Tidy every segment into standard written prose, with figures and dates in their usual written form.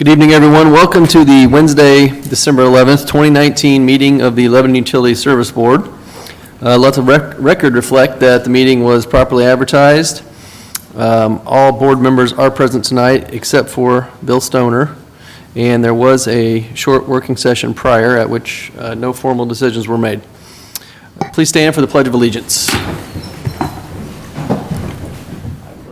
Good evening, everyone. Welcome to the Wednesday, December 11th, 2019 meeting of the Lebanon Utility Service Board. Let the record reflect that the meeting was properly advertised. All board members are present tonight except for Bill Stoner, and there was a short working session prior at which no formal decisions were made. Please stand for the Pledge of Allegiance.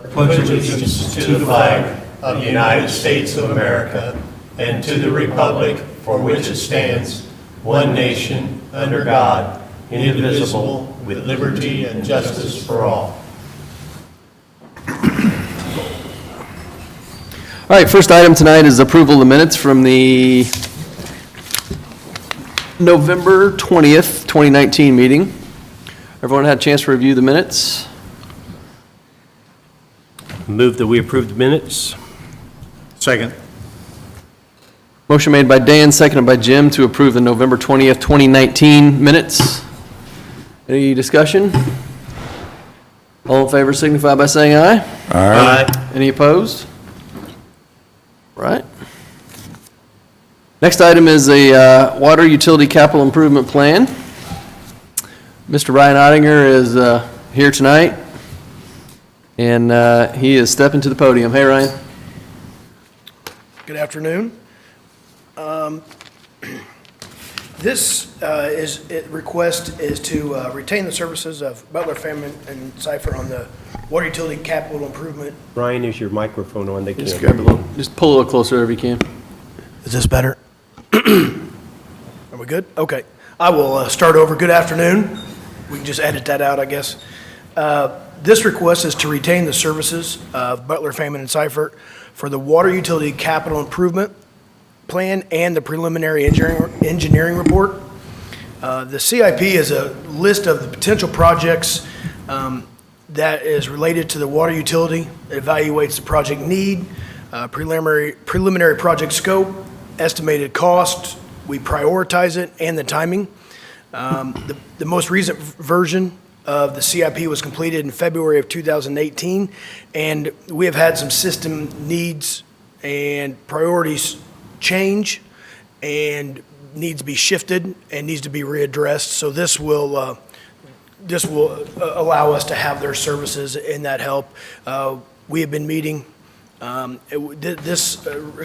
Pledge allegiance to the flag of the United States of America and to the republic for which it stands, one nation, under God, indivisible, with liberty and justice for all. All right, first item tonight is approval of the minutes from the November 20th, 2019 meeting. Everyone had a chance to review the minutes? Move that we approve the minutes. Second. Motion made by Dan, seconded by Jim to approve the November 20th, 2019 minutes. Any discussion? All in favor signify by saying aye. Aye. Any opposed? Right. Next item is a water utility capital improvement plan. Mr. Ryan Ottinger is here tonight, and he is stepping to the podium. Hey, Ryan. Good afternoon. This request is to retain the services of Butler, Famine, and Cipher on the water utility capital improvement. Brian, is your microphone on? They Just can't. grab a little, just pull a little closer if you can. Is this better? Are we good? Okay. I will start over. Good afternoon. We can just edit that out, I guess. This request is to retain the services of Butler, Famine, and Cipher for the water utility capital improvement plan and the preliminary engineering report. The CIP is a list of the potential projects that is related to the water utility. It evaluates the project need, preliminary project scope, estimated cost, we prioritize it, and the timing. The most recent version of the CIP was completed in February of 2018, and we have had some system needs and priorities change and needs to be shifted and needs to be readdressed. So this will allow us to have their services in that help. We have been meeting. A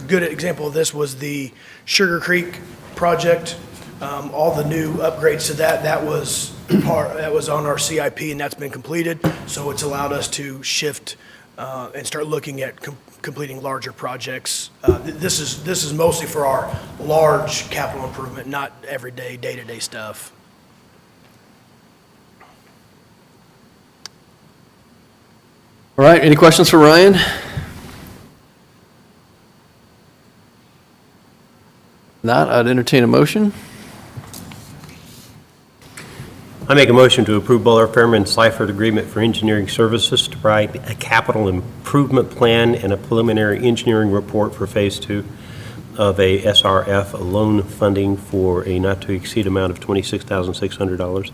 good example of this was the Sugar Creek project. All the new upgrades to that was on our CIP, and that's been completed. So it's allowed us to shift and start looking at completing larger projects. This is mostly for our large capital improvement, not everyday, day-to-day stuff. All right, any questions for Ryan? Not, I'd entertain a motion. I make a motion to approve Butler, Famine, and Cipher agreement for engineering services to provide a capital improvement plan and a preliminary engineering report for Phase 2 of a SRF loan funding for a not-to-exceed amount of $26,600.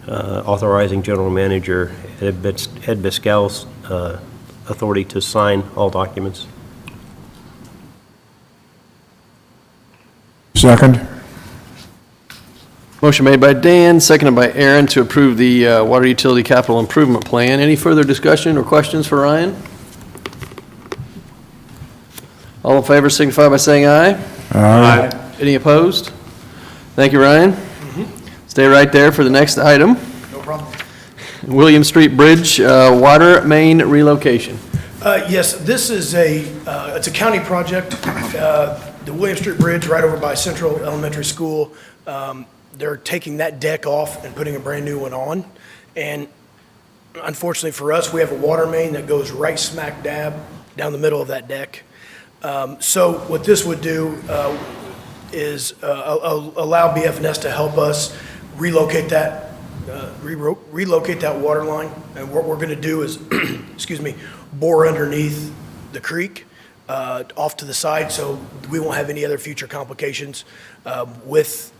Authorizing General Manager Ed Biscal's authority to sign all documents. Second. Motion made by Dan, seconded by Aaron to approve the water utility capital improvement plan. Any further discussion or questions for Ryan? All in favor signify by saying aye. Aye. Any opposed? Thank you, Ryan. Stay right there for the next item. No problem. William Street Bridge water main relocation. Yes, this is it's a county project. The William Street Bridge right over by Central Elementary School. They're taking that deck off and putting a brand new one on. And unfortunately for us, we have a water main that goes right smack dab down the middle of that deck. So what this would do is allow BF&S to help us relocate that water line. And what we're going to do is, excuse me, bore underneath the creek off to the side, so we won't have any other future complications with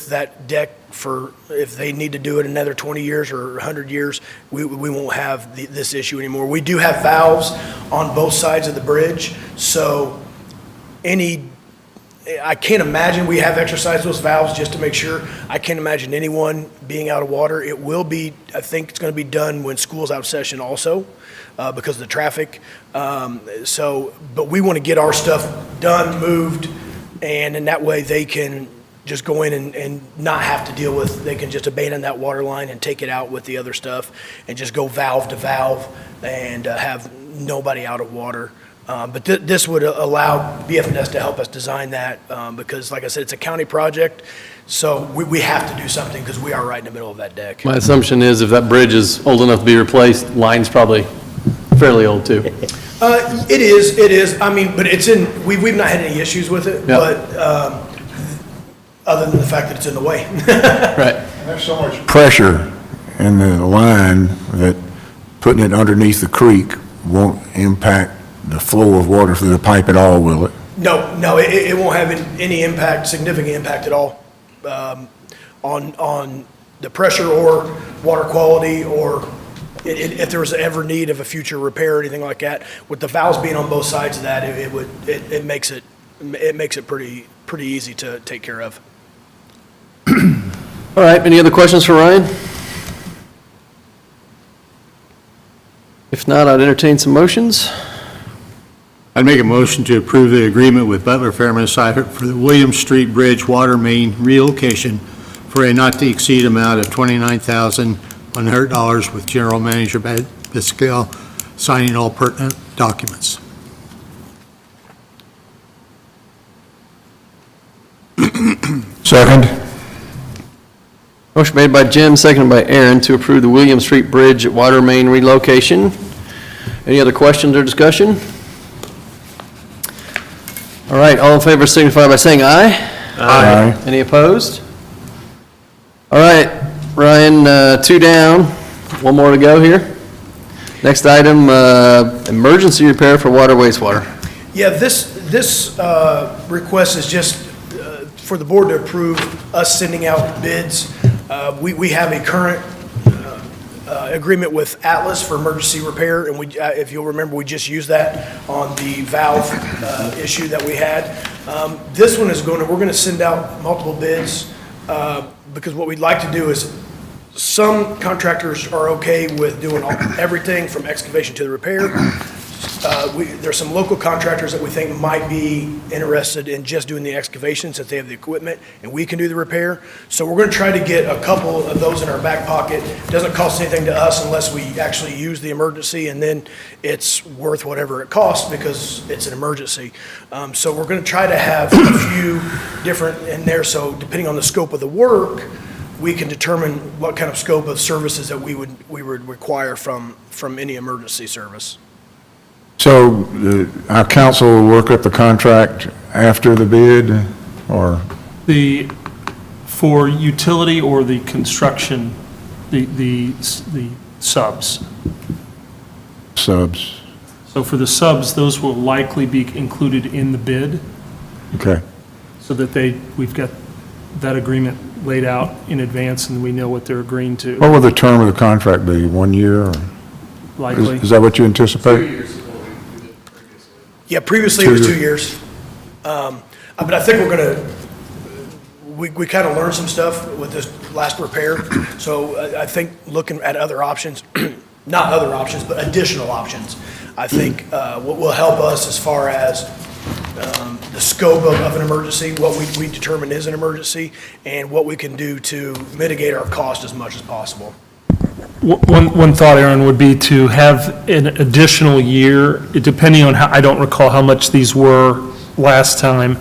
that deck. For if they need to do it another 20 years or 100 years, we won't have this issue anymore. We do have valves on both sides of the bridge, so I can't imagine, we have exercised those valves just to make sure. I can't imagine anyone being out of water. It will be, I think it's going to be done when school's out of session also, because of the traffic. But we want to get our stuff done, moved, and in that way, they can just go in and not have to deal with, they can just abandon that water line and take it out with the other stuff and just go valve to valve and have nobody out of water. But this would allow BFNS to help us design that, because like I said, it's a county project, so we have to do something because we are right in the middle of that deck. My assumption is if that bridge is old enough to be replaced, line's probably fairly old too. It is. I mean, but it's we've not had any issues with it, Yeah. but other than the fact that it's in the way. Right. There's so much pressure in the line that putting it underneath the creek won't impact the flow of water through the pipe at all, will it? No, it won't have any impact, significant impact at all, on the pressure or water quality, or if there was ever need of a future repair or anything like that. With the valves being on both sides of that, it makes it pretty easy to take care of. All right, any other questions for Ryan? If not, I'd entertain some motions. I'd make a motion to approve the agreement with Butler, Fairman, and Seifert for the Williams Street Bridge water main relocation for a not-to-exceed amount of $29,100 with General Manager Biscale signing all pertinent documents. Second. Motion made by Jim, seconded by Aaron to approve the William Street Bridge water main relocation. Any other questions or discussion? All right, all in favor signify by saying aye. Aye. Any opposed? All right, Ryan, 2 down, 1 more to go here. Next item, emergency repair for water wastewater. Yeah, this request is just for the board to approve us sending out bids. We have a current agreement with Atlas for emergency repair, and if you'll remember, we just used that on the valve issue that we had. This one is we're going to send out multiple bids, because what we'd like to do is, some contractors are okay with doing everything from excavation to the repair. There's some local contractors that we think might be interested in just doing the excavation since they have the equipment and we can do the repair. So we're going to try to get a couple of those in our back pocket. Doesn't cost anything to us unless we actually use the emergency, and then it's worth whatever it costs because it's an emergency. So we're going to try to have a few different in there. So depending on the scope of the work, we can determine what kind of scope of services that we would require from any emergency service. So our council will work up the contract after the bid, or? For utility or the construction, the subs. Subs, So for the subs, those will likely be included in the bid, okay. so that we've got that agreement laid out in advance and we know what they're agreeing to, What will the term of the contract be, 1 year? Or likely. is that what you anticipate? Yeah, previously it was 2 years. But I think we kind of learned some stuff with this last repair. So I think looking at other options, not other options, but additional options, I think what will help us as far as the scope of an emergency, what we determine is an emergency, and what we can do to mitigate our cost as much as possible. One thought, Aaron, would be to have an additional year, depending on how, I don't recall how much these were last time,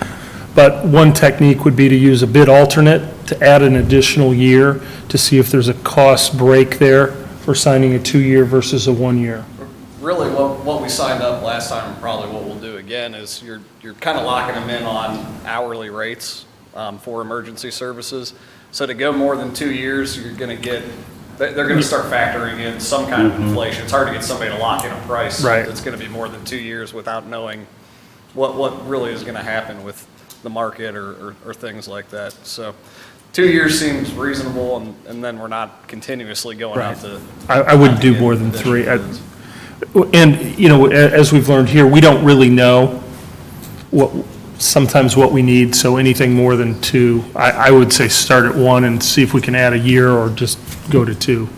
but one technique would be to use a bid alternate to add an additional year to see if there's a cost break there for signing a 2-year versus a 1-year. Really, what we signed up last time, and probably what we'll do again, is you're kind of locking them in on hourly rates for emergency services. So to go more than 2 years, you're going to get, they're going to start factoring in some kind of inflation. It's hard to get somebody to lock in a price that's going to be more than 2 years without knowing what really is going to happen with the market or things like that. So 2 years seems reasonable, and then we're not continuously going out to. I wouldn't do more than 3. And, as we've learned here, we don't really know sometimes what we need, so anything more than 2, I would say start at 1 and see if we can add a year or just go to 2.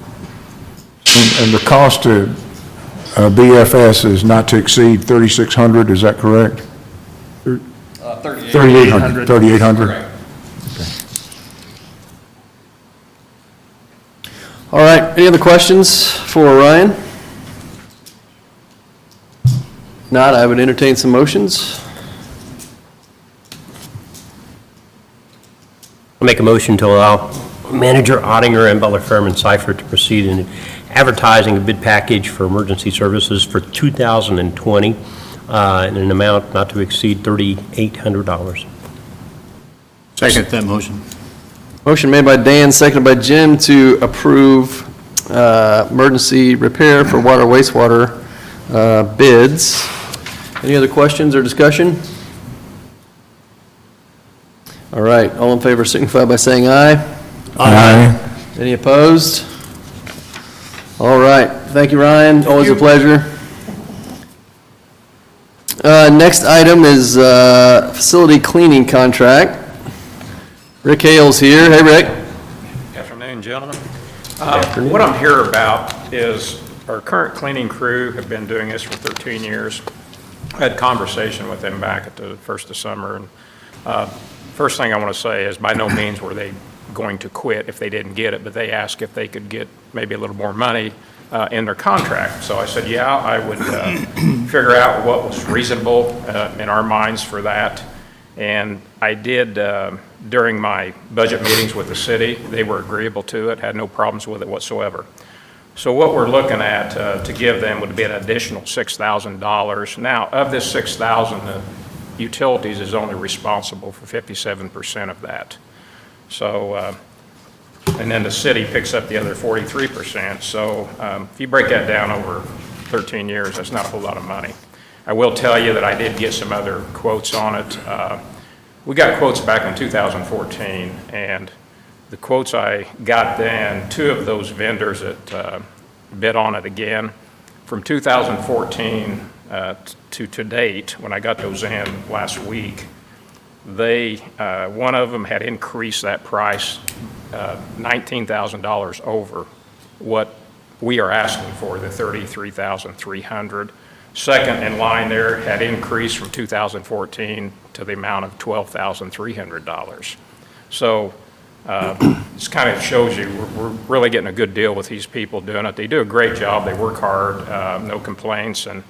And the cost to BFS is not to exceed 3,600, is that correct? 3,800. 3,800? Correct. All right, any other questions for Ryan? If not, I would entertain some motions. I'll make a motion to allow manager Ottinger and Butler Fairman Cipher to proceed in advertising a bid package for emergency services for 2020 in an amount not to exceed $3,800. Second that motion. Motion made by Dan, seconded by Jim to approve emergency repair for water wastewater bids. Any other questions or discussion? All right, all in favor signify by saying aye. Aye. Any opposed? All right, thank you, Ryan, always a pleasure. Next item is facility cleaning contract. Rick Hale's here. Hey, Rick. Afternoon, gentlemen. What I'm here about is our current cleaning crew have been doing this for 13 years. I had a conversation with them back at the first of summer, and first thing I want to say is by no means were they going to quit if they didn't get it, but they asked if they could get maybe a little more money in their contract. So I said, yeah, I would figure out what was reasonable in our minds for that. And I did, during my budget meetings with the city, they were agreeable to it, had no problems with it whatsoever. So what we're looking at to give them would be an additional $6,000. Now, of this $6,000, the utilities is only responsible for 57% of that. So, and then the city picks up the other 43%. So if you break that down over 13 years, that's not a whole lot of money. I will tell you that I did get some other quotes on it. We got quotes back in 2014, and the quotes I got then, 2 of those vendors that bid on it again, from 2014 to date, when I got those in last week, they, one of them had increased that price $19,000 over what we are asking for, the $33,300. Second in line there had increased from 2014 to the amount of $12,300. So this kind of shows you we're really getting a good deal with these people doing it. They do a great job. They work hard, no complaints. And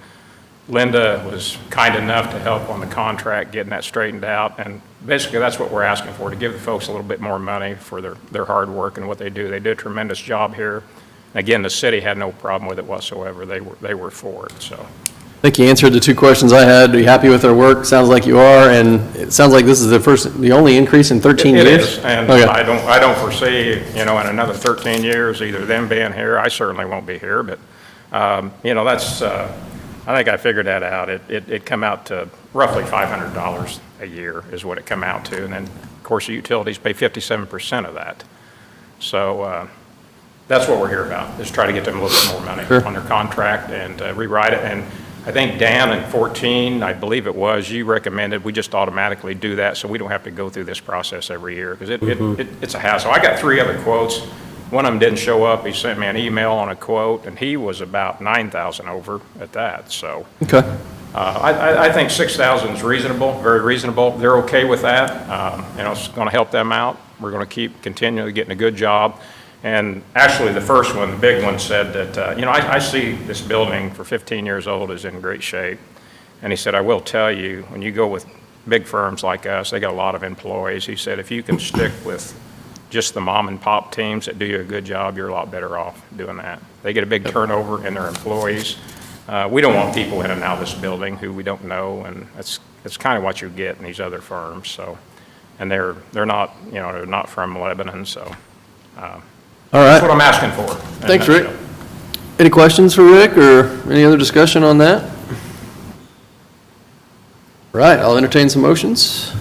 Linda was kind enough to help on the contract, getting that straightened out. And basically that's what we're asking for, to give the folks a little bit more money for their hard work and what they do. They do a tremendous job here. Again, the city had no problem with it whatsoever. They were for it, so. I think you answered the 2 questions I had. Are you happy with their work? Sounds like you are, and it sounds like this is the only increase in 13 years? It is, and Okay. I don't foresee, in another 13 years, either them being here, I certainly won't be here, but, that's, I think I figured that out. It come out to roughly $500 a year is what it come out to, and then, of course, the utilities pay 57% of that. So, that's what we're here about, is try to get them a little bit more money Sure. on their contract and rewrite it. And I think, Dan, in 14, I believe it was, you recommended we just automatically do that so we don't have to go through this process every year, because it's a hassle. I got 3 other quotes. One of them didn't show up. He sent me an email on a quote, and he was about $9,000 over at that. So Okay. I think $6,000 is reasonable, very reasonable. They're okay with that. It's going to help them out. We're going to keep continually getting a good job. And actually, the first one, the big one, said that, I see this building for 15 years old is in great shape. And he said, I will tell you, when you go with big firms like us, they got a lot of employees. He said, if you can stick with just the mom and pop teams that do you a good job, you're a lot better off doing that. They get a big turnover in their employees. We don't want people in and out of this building who we don't know, and that's kind of what you get in these other firms. So, and they're not, they're not from Lebanon, so. All right. That's what I'm asking for. Thanks, Rick. Any questions for Rick or any other discussion on that? Right, I'll entertain some motions.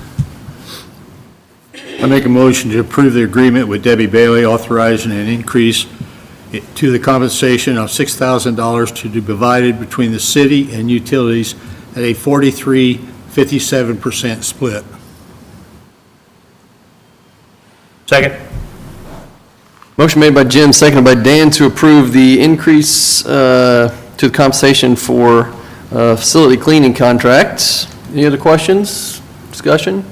I make a motion to approve the agreement with Debbie Bailey authorizing an increase to the compensation of $6,000 to be divided between the city and utilities at a 43, 57% split. Second. Motion made by Jim, seconded by Dan to approve the increase to the compensation for facility cleaning contracts. Any other questions, discussion?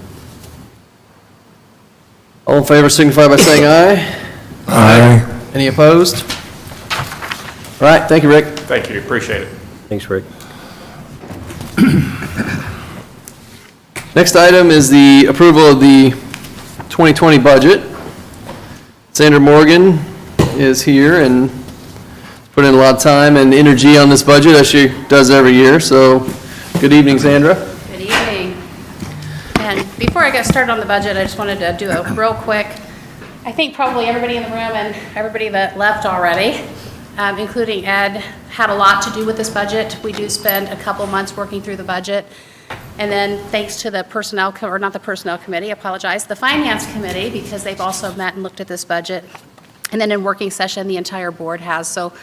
All in favor signify by saying aye. Aye. Any opposed? All right, thank you, Rick. Thank you, appreciate it. Thanks, Rick. Next item is the approval of the 2020 budget. Sandra Morgan is here and put in a lot of time and energy on this budget, as she does every year. So, good evening, Sandra. Good evening. And before I get started on the budget, I just wanted to do a real quick, I think probably everybody in the room and everybody that left already, including Ed, had a lot to do with this budget. We do spend a couple months working through the budget. And then thanks to the personnel, or not the personnel committee, I apologize, the finance committee, because they've also met and looked at this budget. And then in working session, the entire board has. So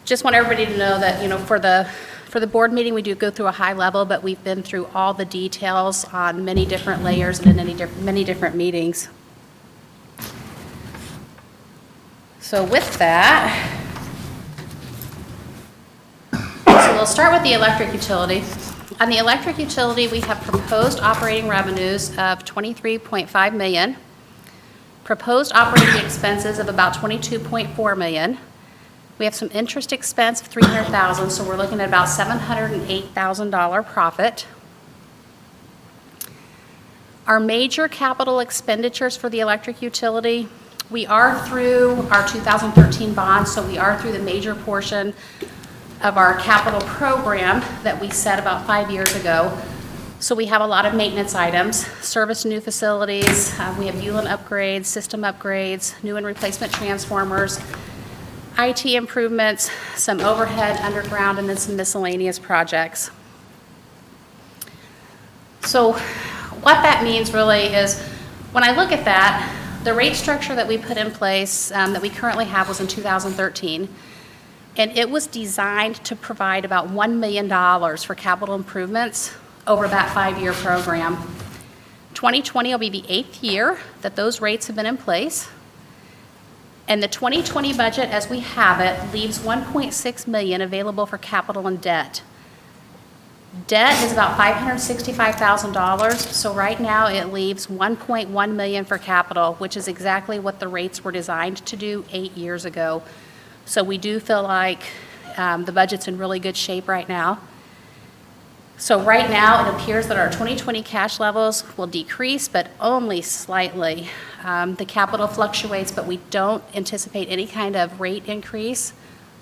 just want everybody to know that, for the board meeting, we do go through a high level, but we've been through all the details on many different layers and in many different meetings. So with that, so we'll start with the electric utility. On the electric utility, we have proposed operating revenues of $23.5 million, proposed operating expenses of about $22.4 million. We have some interest expense of $300,000, so we're looking at about $708,000 profit. Our major capital expenditures for the electric utility, we are through our 2013 bonds, so we are through the major portion of our capital program that we set about 5 years ago. So we have a lot of maintenance items, service new facilities, we have ULIN upgrades, system upgrades, new and replacement transformers, IT improvements, some overhead, underground, and then some miscellaneous projects. So what that means really is, when I look at that, the rate structure that we put in place, that we currently have, was in 2013. And it was designed to provide about $1 million for capital improvements over that 5-year program. 2020 will be the 8th year that those rates have been in place. And the 2020 budget, as we have it, leaves $1.6 million available for capital and debt. Debt is about $565,000, so right now it leaves $1.1 million for capital, which is exactly what the rates were designed to do 8 years ago. So we do feel like the budget's in really good shape right now. So right now, it appears that our 2020 cash levels will decrease, but only slightly. The capital fluctuates, but we don't anticipate any kind of rate increase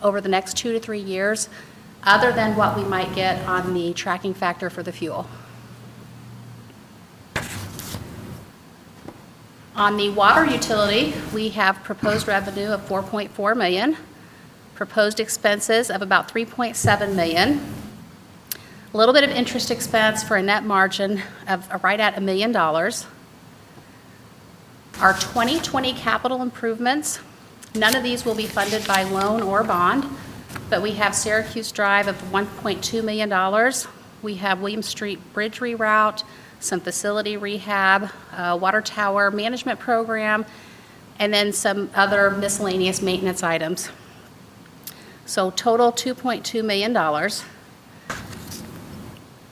over the next 2 to 3 years, other than what we might get on the tracking factor for the fuel. On the water utility, we have proposed revenue of $4.4 million, proposed expenses of about $3.7 million, a little bit of interest expense for a net margin of right at $1 million. Our 2020 capital improvements, none of these will be funded by loan or bond, but we have Syracuse Drive of $1.2 million. We have William Street Bridge reroute, some facility rehab, water tower management program, and then some other miscellaneous maintenance items. So total $2.2 million.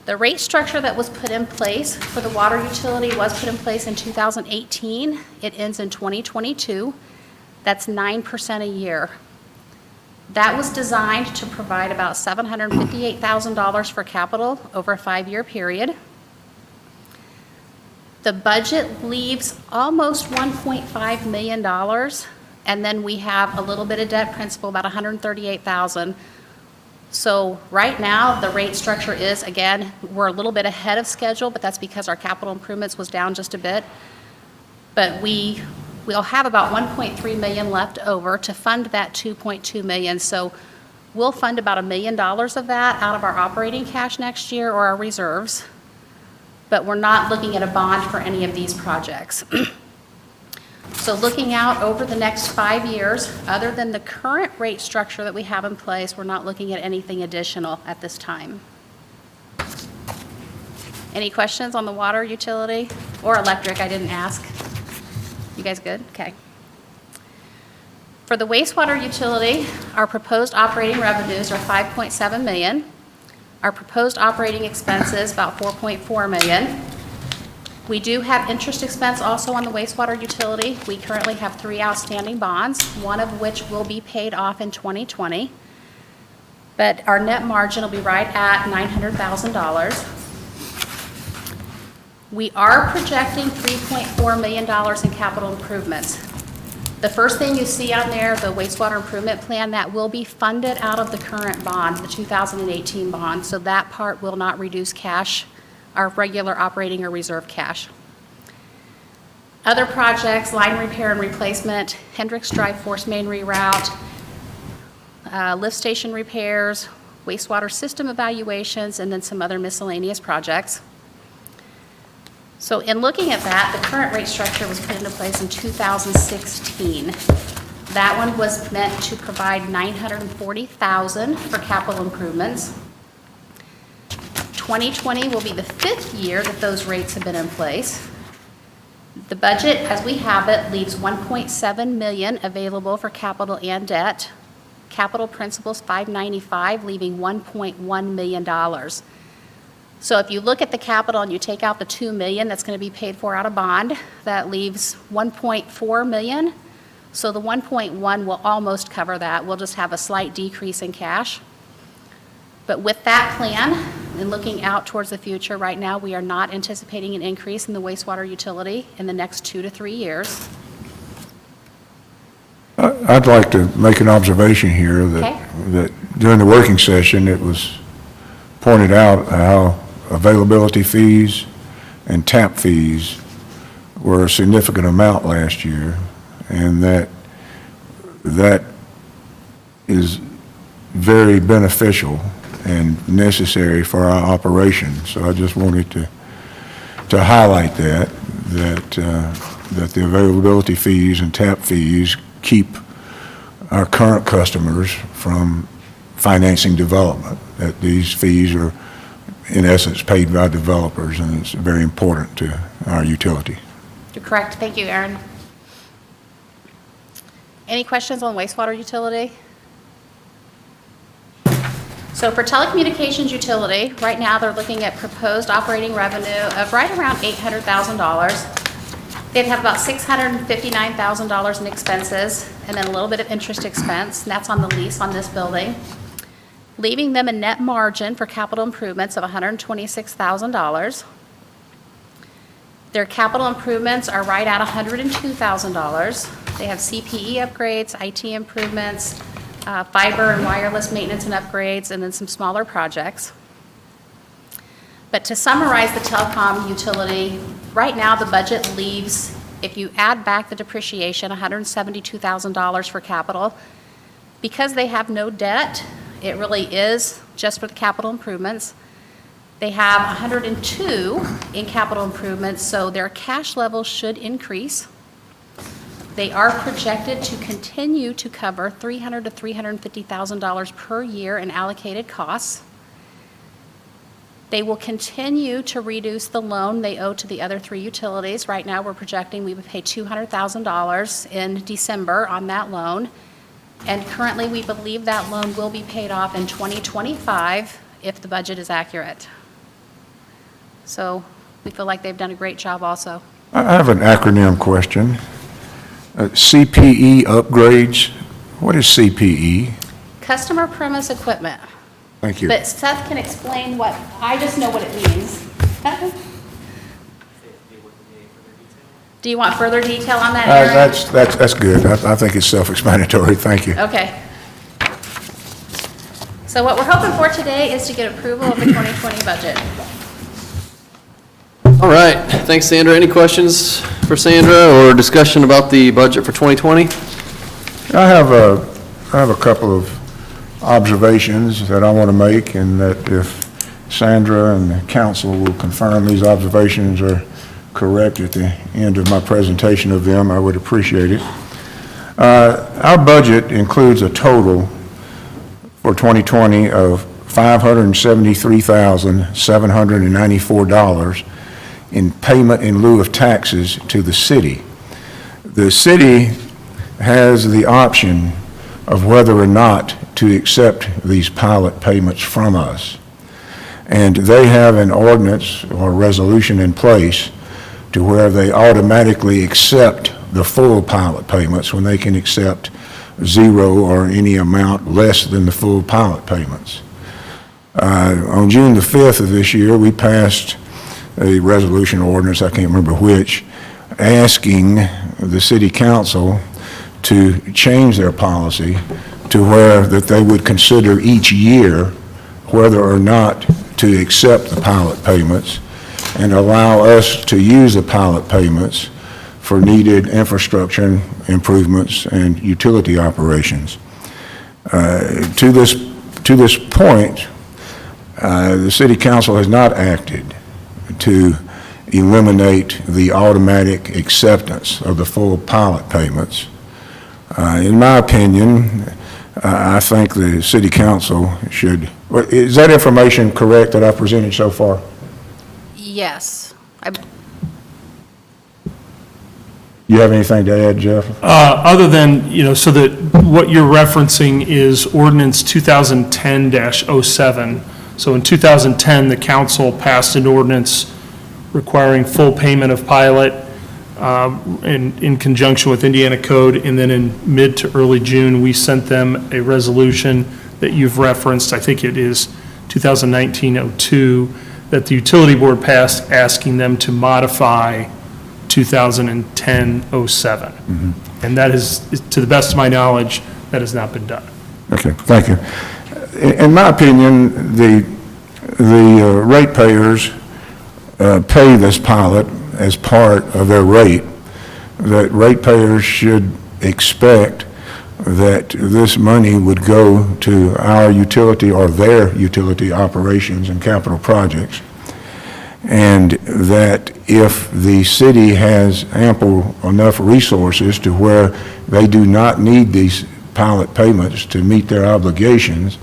The rate structure that was put in place for the water utility was put in place in 2018. It ends in 2022. That's 9% a year. That was designed to provide about $758,000 for capital over a 5-year period. The budget leaves almost $1.5 million, and then we have a little bit of debt principal, about $138,000. So right now, the rate structure is, again, we're a little bit ahead of schedule, but that's because our capital improvements was down just a bit. But we'll have about $1.3 million left over to fund that $2.2 million. So we'll fund about $1 million of that out of our operating cash next year or our reserves. But we're not looking at a bond for any of these projects. So looking out over the next 5 years, other than the current rate structure that we have in place, we're not looking at anything additional at this time. Any questions on the water utility or electric? I didn't ask. You guys good? Okay. For the wastewater utility, our proposed operating revenues are $5.7 million. Our proposed operating expenses, about $4.4 million. We do have interest expense also on the wastewater utility. We currently have 3 outstanding bonds, one of which will be paid off in 2020. But our net margin will be right at $900,000. We are projecting $3.4 million in capital improvements. The first thing you see on there, the wastewater improvement plan, that will be funded out of the current bond, the 2018 bond, so that part will not reduce cash, our regular operating or reserve cash. Other projects, line repair and replacement, Hendricks Drive force main reroute, lift station repairs, wastewater system evaluations, and then some other miscellaneous projects. So in looking at that, the current rate structure was put into place in 2016. That one was meant to provide $940,000 for capital improvements. 2020 will be the 5th year that those rates have been in place. The budget, as we have it, leaves $1.7 million available for capital and debt. Capital principal's $595, leaving $1.1 million. So if you look at the capital and you take out the $2 million that's going to be paid for out of bond, that leaves $1.4 million. So the 1.1 will almost cover that. We'll just have a slight decrease in cash. But with that plan and looking out towards the future, right now we are not anticipating an increase in the wastewater utility in the next 2 to 3 years. I'd like to make an observation here that during the working session, it was pointed out how availability fees and tap fees were a significant amount last year, and that is very beneficial and necessary for our operation. So I just wanted to highlight that the availability fees and tap fees keep our current customers from financing development, that these fees are in essence paid by developers, and it's very important to our utility. You're correct. Thank you, Aaron. Any questions on wastewater utility? So for telecommunications utility, right now they're looking at proposed operating revenue of right around $800,000. They'd have about $659,000 in expenses and then a little bit of interest expense, and that's on the lease on this building, leaving them a net margin for capital improvements of $126,000. Their capital improvements are right at $102,000. They have CPE upgrades, IT improvements, fiber and wireless maintenance and upgrades, and then some smaller projects. But to summarize the telecom utility, right now the budget leaves, if you add back the depreciation, $172,000 for capital. Because they have no debt, it really is just for the capital improvements. They have 102 in capital improvements, so their cash level should increase. They are projected to continue to cover $300,000 to $350,000 per year in allocated costs. They will continue to reduce the loan they owe to the other 3 utilities. Right now, we're projecting we would pay $200,000 in December on that loan. And currently, we believe that loan will be paid off in 2025 if the budget is accurate. So we feel like they've done a great job also. I have an acronym question. CPE upgrades, what is CPE? Customer premise equipment. Thank you. But Seth can explain what, I just know what it means. Do you want further detail on that, Aaron? That's good. I think it's self-explanatory. Thank you. Okay. So what we're hoping for today is to get approval of the 2020 budget. All right, thanks, Sandra. Any questions for Sandra or discussion about the budget for 2020? I have a couple of observations that I want to make, and that if Sandra and the council will confirm these observations are correct at the end of my presentation of them, I would appreciate it. Our budget includes a total for 2020 of $573,794 in payment in lieu of taxes to the city. The city has the option of whether or not to accept these pilot payments from us. And they have an ordinance or resolution in place to where they automatically accept the full pilot payments when they can accept zero or any amount less than the full pilot payments. On June the 5th of this year, we passed a resolution ordinance, I can't remember which, asking the city council to change their policy to where that they would consider each year whether or not to accept the pilot payments and allow us to use the pilot payments for needed infrastructure improvements and utility operations. To this point, the city council has not acted to eliminate the automatic acceptance of the full pilot payments. In my opinion, I think the city council should, is that information correct that I presented so far? Yes. You have anything to add, Jeff? Other than, so that what you're referencing is ordinance 2010-07. So in 2010, the council passed an ordinance requiring full payment of pilot in conjunction with Indiana Code, and then in mid to early June, we sent them a resolution that you've referenced, I think it is 2019-02, that the utility board passed asking them to modify 2010-07. And that is, to the best of my knowledge, that has not been done. Okay, thank you. In my opinion, the ratepayers pay this pilot as part of their rate. That ratepayers should expect that this money would go to our utility or their utility operations and capital projects. And that if the city has ample enough resources to where they do not need these pilot payments to meet their obligations,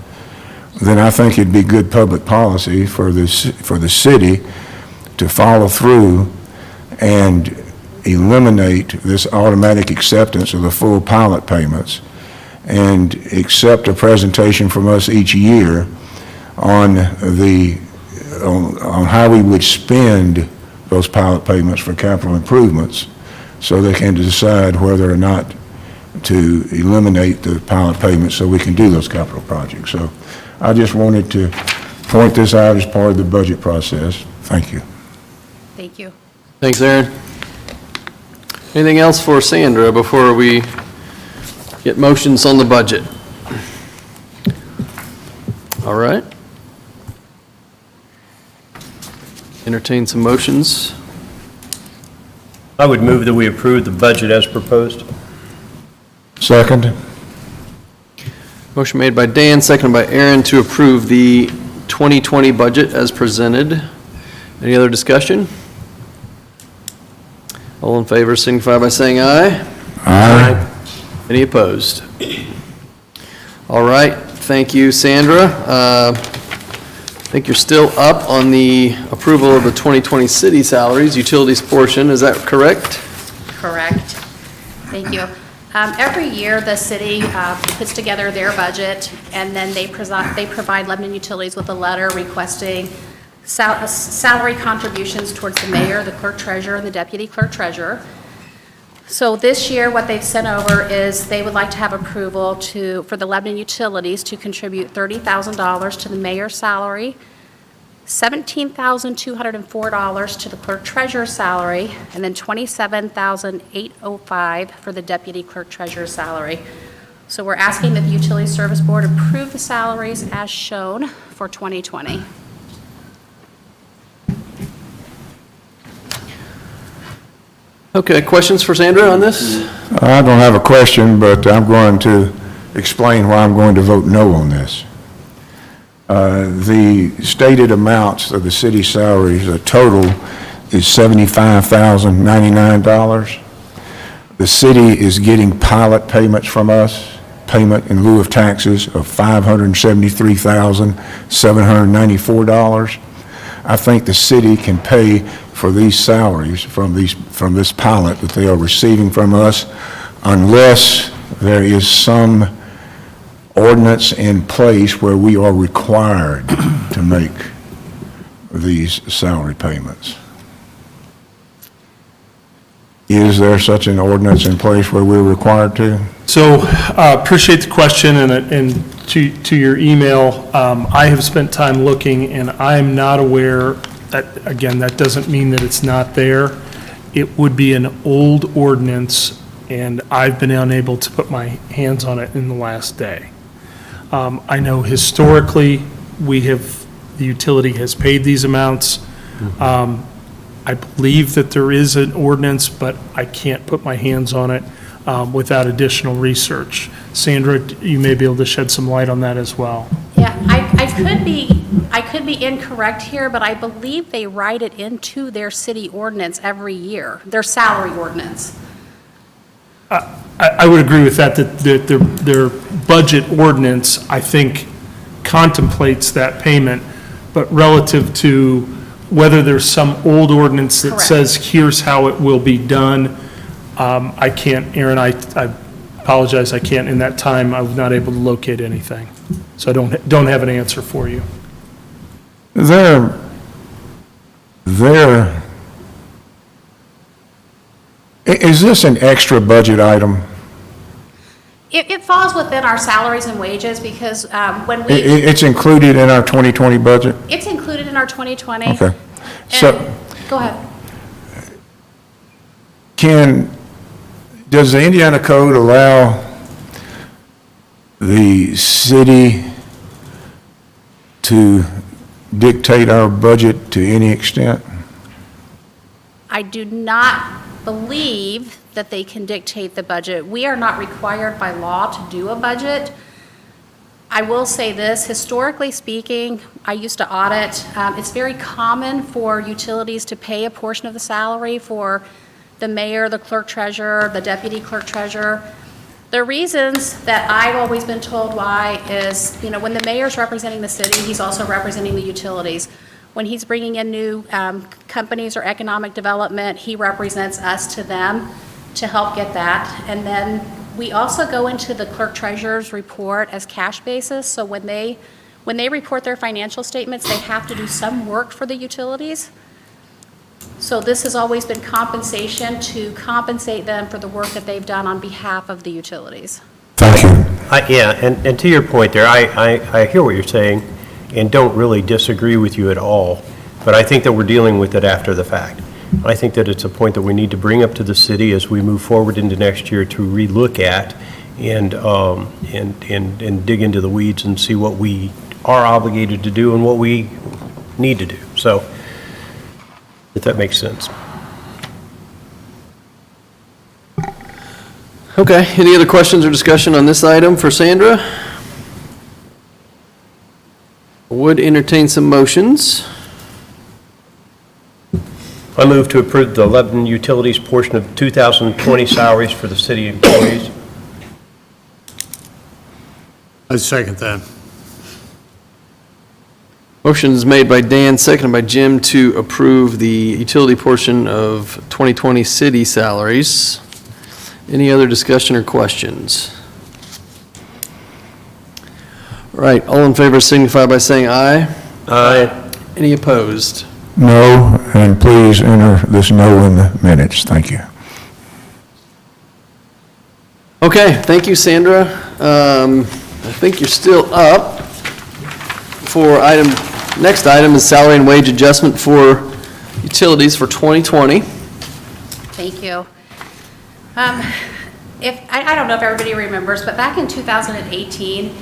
then I think it'd be good public policy for the city to follow through and eliminate this automatic acceptance of the full pilot payments and accept a presentation from us each year on how we would spend those pilot payments for capital improvements, so they can decide whether or not to eliminate the pilot payments so we can do those capital projects. So I just wanted to point this out as part of the budget process. Thank you. Thank you. Thanks, Aaron. Anything else for Sandra before we get motions on the budget? All right. Entertain some motions. I would move that we approve the budget as proposed. Second. Motion made by Dan, seconded by Aaron to approve the 2020 budget as presented. Any other discussion? All in favor signify by saying aye. Aye. Any opposed? All right, thank you, Sandra. I think you're still up on the approval of the 2020 city salaries, utilities portion, is that correct? Correct. Thank you. Every year, the city puts together their budget, and then they provide Lebanon Utilities with a letter requesting salary contributions towards the mayor, the clerk treasurer, and the deputy clerk treasurer. So this year, what they've sent over is they would like to have approval for the Lebanon Utilities to contribute $30,000 to the mayor's salary, $17,204 to the clerk treasurer's salary, and then $27,805 for the deputy clerk treasurer's salary. So we're asking that the Utility Service Board approve the salaries as shown for 2020. Okay, questions for Sandra on this? I don't have a question, but I'm going to explain why I'm going to vote no on this. The stated amounts of the city salaries, the total is $75,099. The city is getting pilot payments from us payment in lieu of taxes of $573,794. I think the city can pay for these salaries from this pilot that they are receiving from us unless there is some ordinance in place where we are required to make these salary payments. Is there such an ordinance in place where we're required to? So appreciate the question, and to your email, I have spent time looking, and I am not aware, that, again, that doesn't mean that it's not there. It would be an old ordinance, and I've been unable to put my hands on it in the last day. I know historically, the utility has paid these amounts. I believe that there is an ordinance, but I can't put my hands on it without additional research. Sandra, you may be able to shed some light on that as well. Yeah, I could be incorrect here, but I believe they write it into their city ordinance every year, their salary ordinance. I would agree with that their budget ordinance, I think, contemplates that payment, but relative to whether there's some old ordinance that Correct. says, here's how it will be done, I can't, Aaron, I apologize, I can't, in that time, I was not able to locate anything. So I don't have an answer for you. Is this an extra budget item? It falls within our salaries and wages because when we, It's included in our 2020 budget? it's included in our 2020. Okay. And, So go ahead. does the Indiana Code allow the city to dictate our budget to any extent? I do not believe that they can dictate the budget. We are not required by law to do a budget. I will say this, historically speaking, I used to audit. It's very common for utilities to pay a portion of the salary for the mayor, the clerk treasurer, the deputy clerk treasurer. The reasons that I've always been told why is, when the mayor's representing the city, he's also representing the utilities. When he's bringing in new companies or economic development, he represents us to them to help get that. And then we also go into the clerk treasurer's report as cash basis. So when they report their financial statements, they have to do some work for the utilities. So this has always been compensation to compensate them for the work that they've done on behalf of the utilities. Thank you. Yeah, and to your point there, I hear what you're saying and don't really disagree with you at all, but I think that we're dealing with it after the fact. I think that it's a point that we need to bring up to the city as we move forward into next year to relook at and dig into the weeds and see what we are obligated to do and what we need to do. So, if that makes sense. Okay, any other questions or discussion on this item for Sandra? Would entertain some motions. I move to approve the Lebanon Utilities portion of 2020 salaries for the city employees. I second that. Motion is made by Dan, seconded by Jim to approve the utility portion of 2020 city salaries. Any other discussion or questions? All right, all in favor signify by saying aye. Aye. Any opposed? No, and please enter this no in the minutes. Thank you. Okay, thank you, Sandra. I think you're still up for next item is salary and wage adjustment for utilities for 2020. Thank you. I don't know if everybody remembers, but back in 2018,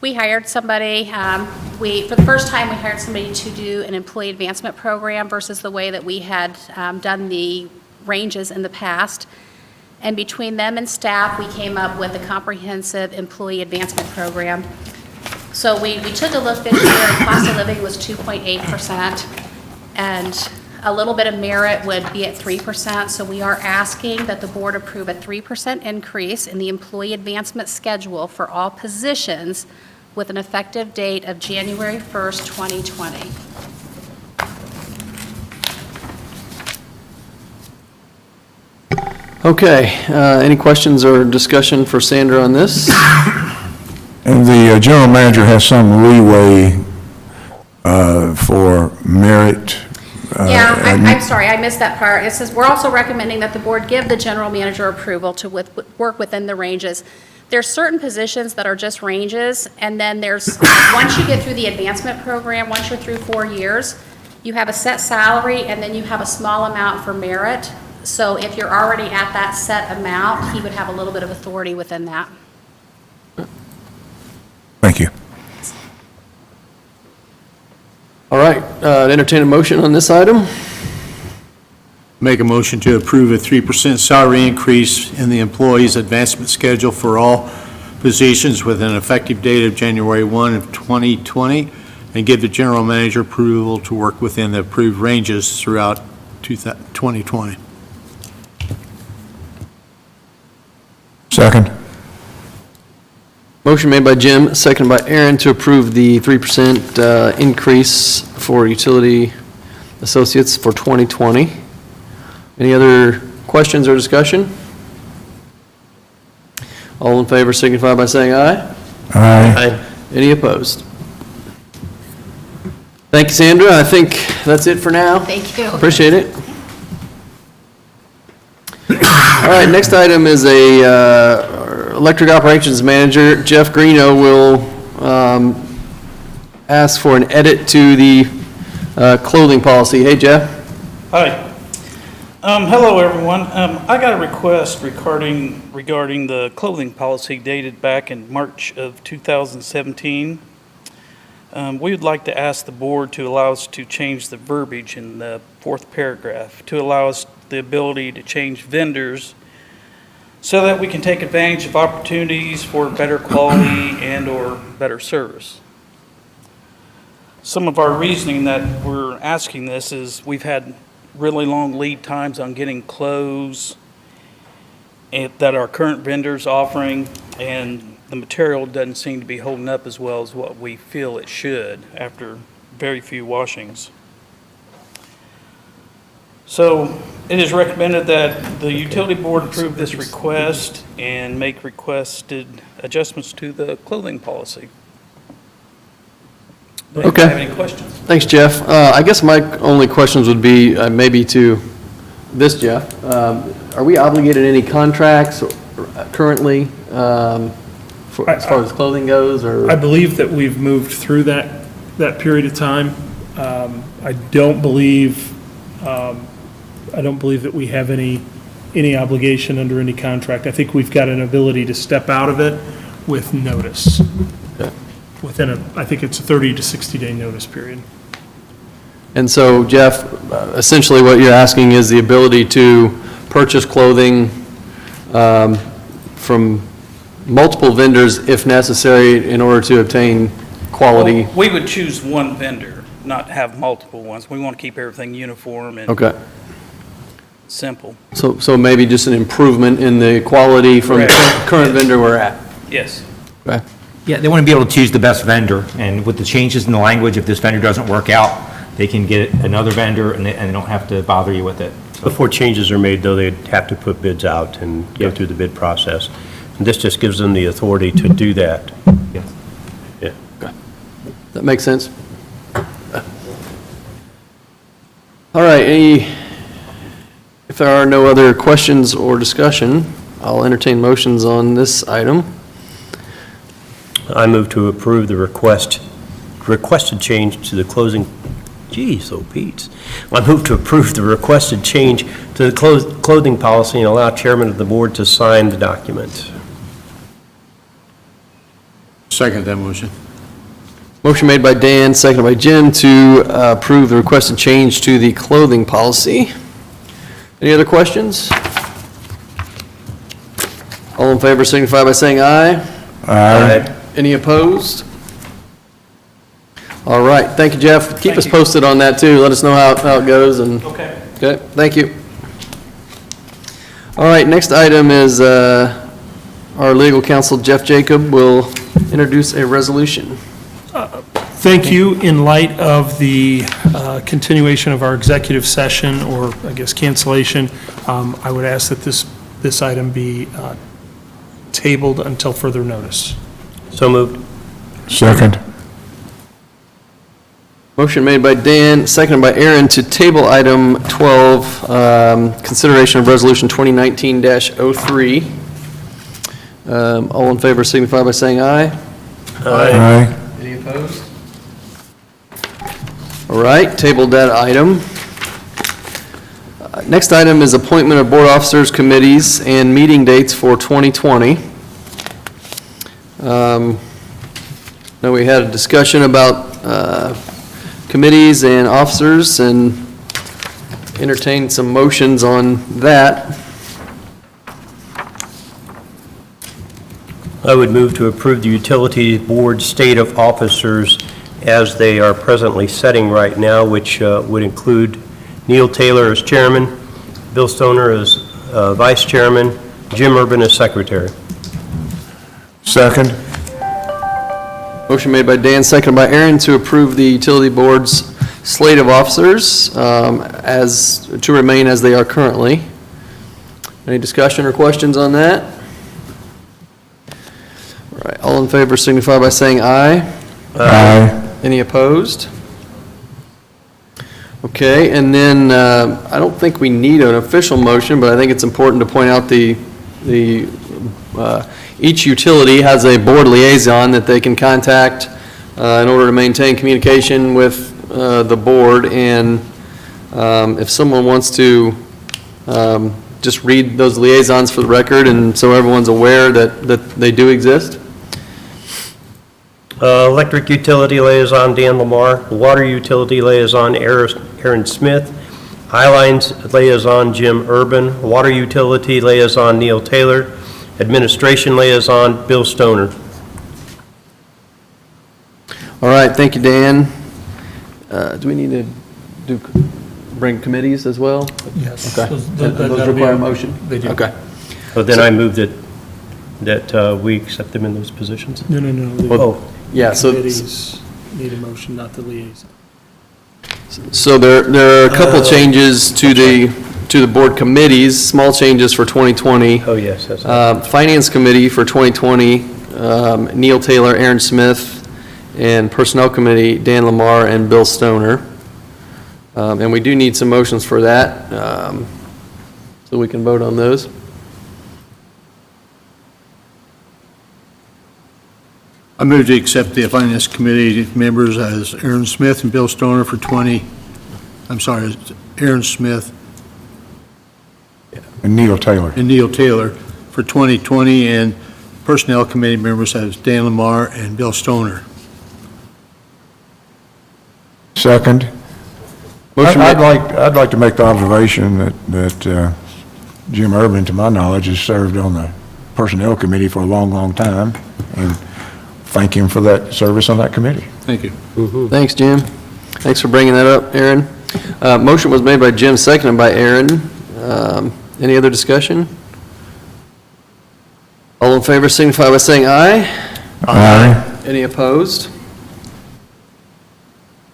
we hired somebody, for the first time, we hired somebody to do an employee advancement program versus the way that we had done the ranges in the past. And between them and staff, we came up with a comprehensive employee advancement program. So we took a look this year, and cost of living was 2.8%. And A little bit of merit would be at 3%, so we are asking that the board approve a 3% increase in the employee advancement schedule for all positions with an effective date of January 1st, 2020. Okay, any questions or discussion for Sandra on this? And the general manager has some leeway for merit. Yeah, I'm sorry, I missed that part. It says, we're also recommending that the board give the general manager approval to work within the ranges. There's certain positions that are just ranges, and then there's, once you get through the advancement program, once you're through 4 years, you have a set salary, and then you have a small amount for merit. So if you're already at that set amount, he would have a little bit of authority within that. Thank you. All right, entertain a motion on this item. Make a motion to approve a 3% salary increase in the employee's advancement schedule for all positions with an effective date of January 1 of 2020, and give the general manager approval to work within the approved ranges throughout 2020. Second. Motion made by Jim, seconded by Aaron to approve the 3% increase for utility associates for 2020. Any other questions or discussion? All in favor signify by saying aye. Aye. Any opposed? Thank you, Sandra. I think that's it for now. Thank you. Appreciate it. All right, next item is a electric operations manager. Jeff Greeno will ask for an edit to the clothing policy. Hey, Jeff. Hi. Hello, everyone. I got a request regarding the clothing policy dated back in March of 2017. We would like to ask the board to allow us to change the verbiage in the 4th paragraph to allow us the ability to change vendors so that we can take advantage of opportunities for better quality and/or better service. Some of our reasoning that we're asking this is we've had really long lead times on getting clothes that our current vendor's offering, and the material doesn't seem to be holding up as well as what we feel it should after very few washings. So it is recommended that the utility board approve this request and make requested adjustments to the clothing policy. Do you Okay. have any questions? Thanks, Jeff. I guess my only questions would be maybe to this, Jeff. Are we obligated to any contracts currently as far as clothing goes, or? I believe that we've moved through that period of time. I don't believe that we have any obligation under any contract. I think we've got an ability to step out of it with notice. Okay. Within I think it's a 30 to 60-day notice period. And so, Jeff, essentially what you're asking is the ability to purchase clothing from multiple vendors if necessary in order to obtain quality. Well, we would choose one vendor, not have multiple ones. We want to keep everything uniform and Okay. simple. So maybe just an improvement in the quality from the Correct. current vendor we're at. Yes. Okay. Yeah, they want to be able to choose the best vendor, and with the changes in the language, if this vendor doesn't work out, they can get another vendor, and they don't have to bother you with it. Before changes are made, though, they'd have to put bids out and go through the bid process. And this just gives them the authority to do that. Yes. Yeah. That makes sense? All right, if there are no other questions or discussion, I'll entertain motions on this item. I move to approve the requested change to the closing, geez, oh Pete. I move to approve the requested change to the clothing policy and allow chairman of the board to sign the document. Second that motion. Motion made by Dan, seconded by Jim to approve the requested change to the clothing policy. Any other questions? All in favor signify by saying aye. Aye. Any opposed? All right, thank you, Jeff. Keep us posted on that, too. Let us know how it goes, and... Okay. Okay, thank you. All right, next item is our legal counsel, Jeff Jacob, will introduce a resolution. Thank you. In light of the continuation of our executive session, or I guess cancellation, I would ask that this item be tabled until further notice. So moved. Second. Motion made by Dan, seconded by Aaron to table item 12, consideration of resolution 2019-03. All in favor signify by saying aye. Aye. Any opposed? All right, tabled that item. Next item is appointment of board officers, committees, and meeting dates for 2020. Now, we had a discussion about committees and officers, and entertained some motions on that. I would move to approve the utility board state of officers as they are presently setting right now, which would include Neil Taylor as chairman, Bill Stoner as vice chairman, Jim Urban as secretary. Second. Motion made by Dan, seconded by Aaron to approve the utility board's slate of officers to remain as they are currently. Any discussion or questions on that? All right, all in favor signify by saying aye. Aye. Any opposed? Okay, and then I don't think we need an official motion, but I think it's important to point out each utility has a board liaison that they can contact in order to maintain communication with the board, and if someone wants to just read those liaisons for the record, and so everyone's aware that they do exist. Electric utility liaison Dan Lamar, water utility liaison Aaron Smith, Highlines liaison Jim Urban, water utility liaison Neil Taylor, administration liaison Bill Stoner. All right, thank you, Dan. Do we need to bring committees as well? Yes. Okay. Those require a motion? They do. Okay. So then I move that we accept them in those positions. No. Oh, Yeah, so, Committees need a motion, not the liaison. so there are a couple changes to the board committees, small changes for 2020. oh yes, that's Finance Committee for 2020, Neil Taylor, Aaron Smith, and Personnel Committee, Dan Lamar and Bill Stoner. And we do need some motions for that, so we can vote on those. I move to accept the Finance Committee members as Aaron Smith and Bill Stoner for Aaron Smith And Neil Taylor. and Neil Taylor for 2020, and Personnel Committee members as Dan Lamar and Bill Stoner. Second. I'd like to make the observation that Jim Urban, to my knowledge, has served on the Personnel Committee for a long, long time, and thank him for that service on that committee. Thank you. Thanks, Jim. Thanks for bringing that up, Aaron. Motion was made by Jim, seconded by Aaron. Any other discussion? All in favor signify by saying aye. Aye. Any opposed?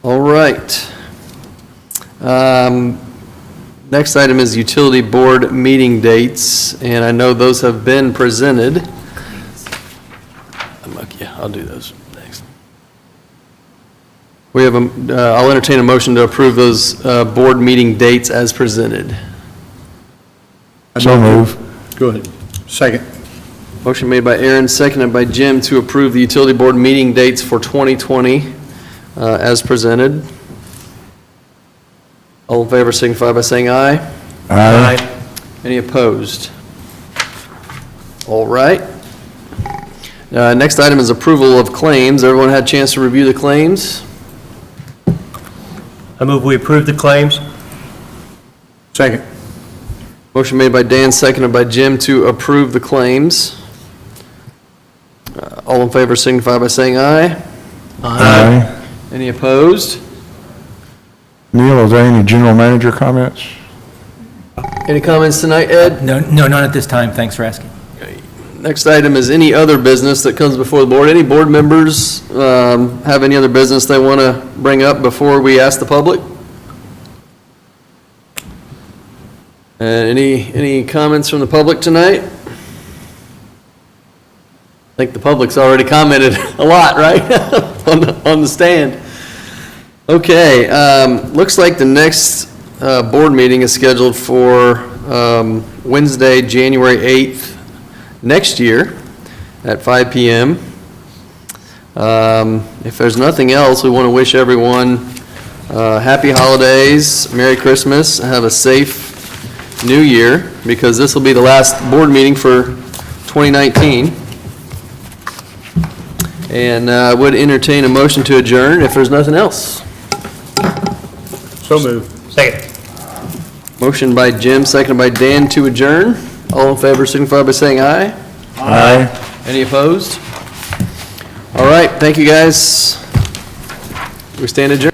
All right. Next item is utility board meeting dates, and I know those have been presented. Yeah, I'll do those next. We have I'll entertain a motion to approve those board meeting dates as presented. So move. Go ahead. Second. Motion made by Aaron, seconded by Jim to approve the utility board meeting dates for 2020 as presented. All in favor signify by saying aye. Aye. Any opposed? All right. Next item is approval of claims. Everyone had a chance to review the claims? I move we approve the claims. Second. Motion made by Dan, seconded by Jim to approve the claims. All in favor signify by saying aye. Aye. Any opposed? Neil, are there any general manager comments? Any comments tonight, Ed? No, none at this time. Thanks for asking. Next item is any other business that comes before the board. Any board members have any other business they want to bring up before we ask the public? Any comments from the public tonight? I think the public's already commented a lot, right? on the stand. Okay, looks like the next board meeting is scheduled for Wednesday, January 8th, next year at 5 p.m. If there's nothing else, we want to wish everyone happy holidays, Merry Christmas, have a safe New Year, because this will be the last board meeting for 2019. And I would entertain a motion to adjourn if there's nothing else. So moved. Second. Motion by Jim, seconded by Dan to adjourn. All in favor signify by saying aye. Aye. Any opposed? All right, thank you, guys. We stand adjourned.